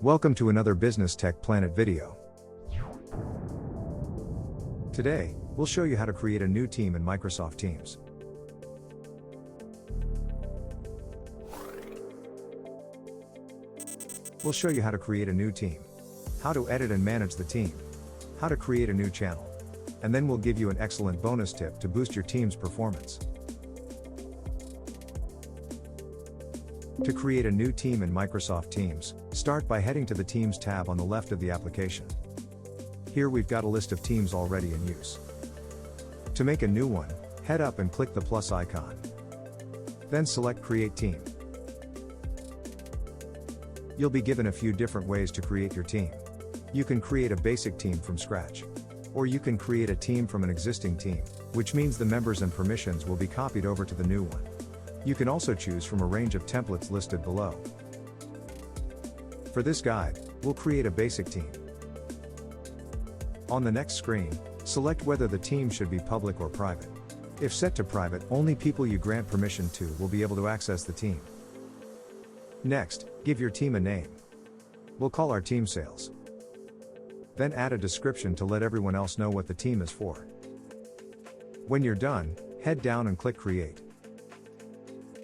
Welcome to another Business Tech Planet video. Today, we'll show you how to create a new team in Microsoft Teams. We'll show you how to create a new team, how to edit and manage the team, how to create a new channel, and then we'll give you an excellent bonus tip to boost your team's performance. To create a new team in Microsoft Teams, start by heading to the Teams tab on the left of the application. Here we've got a list of teams already in use. To make a new one, head up and click the plus icon. Then select Create Team. You'll be given a few different ways to create your team. You can create a basic team from scratch. Or you can create a team from an existing team, which means the members and permissions will be copied over to the new one. You can also choose from a range of templates listed below. For this guide, we'll create a basic team. On the next screen, select whether the team should be public or private. If set to private, only people you grant permission to will be able to access the team. Next, give your team a name. We'll call our team Sales. Then add a description to let everyone else know what the team is for. When you're done, head down and click Create.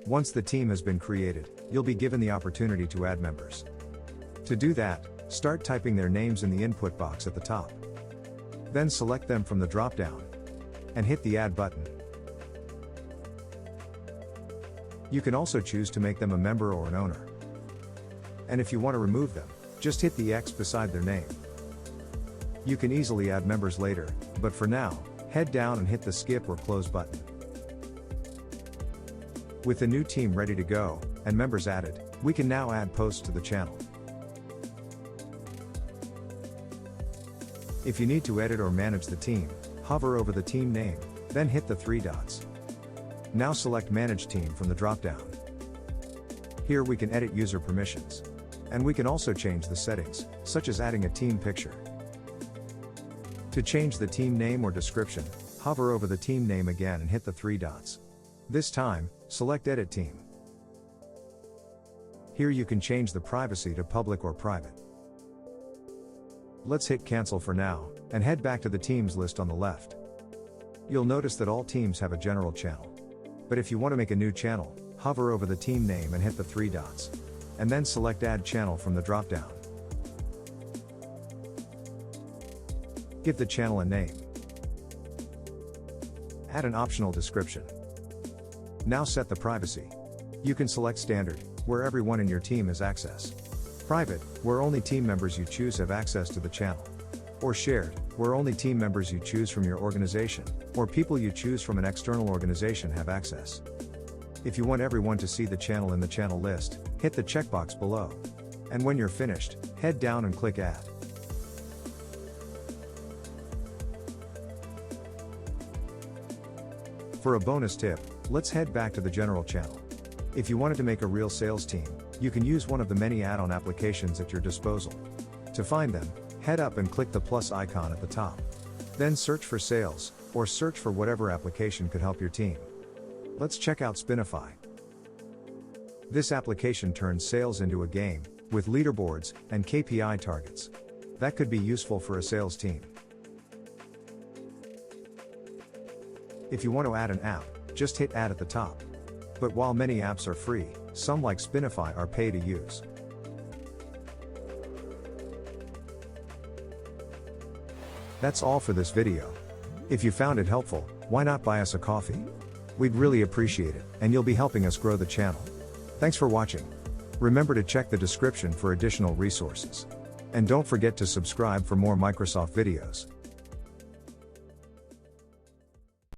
Once the team has been created, you'll be given the opportunity to add members. To do that, start typing their names in the input box at the top. Then select them from the drop-down and hit the Add button. You can also choose to make them a member or an owner. And if you want to remove them, just hit the X beside their name. You can easily add members later, but for now, head down and hit the Skip or Close button. With the new team ready to go, and members added, we can now add posts to the channel. If you need to edit or manage the team, hover over the team name, then hit the three dots. Now select Manage Team from the drop-down. Here we can edit user permissions. And we can also change the settings, such as adding a team picture. To change the team name or description, hover over the team name again and hit the three dots. This time, select Edit Team. Here you can change the privacy to public or private. Let's hit Cancel for now, and head back to the teams list on the left. You'll notice that all teams have a general channel. But if you want to make a new channel, hover over the team name and hit the three dots. And then select Add Channel from the drop-down. Give the channel a name. Add an optional description. Now set the privacy. You can select Standard, where everyone in your team has access. Private, where only team members you choose have access to the channel. Or Shared, where only team members you choose from your organization, or people you choose from an external organization have access. If you want everyone to see the channel in the channel list, hit the checkbox below. And when you're finished, head down and click Add. For a bonus tip, let's head back to the general channel. If you wanted to make a real sales team, you can use one of the many add-on applications at your disposal. To find them, head up and click the plus icon at the top. Then search for Sales, or search for whatever application could help your team. Let's check out Spinify. This application turns sales into a game, with leaderboards and KPI targets. That could be useful for a sales team. If you want to add an app, just hit Add at the top. But while many apps are free, some like Spinify are pay to use. That's all for this video. If you found it helpful, why not buy us a coffee? We'd really appreciate it, and you'll be helping us grow the channel. Thanks for watching. Remember to check the description for additional resources. And don't forget to subscribe for more Microsoft videos.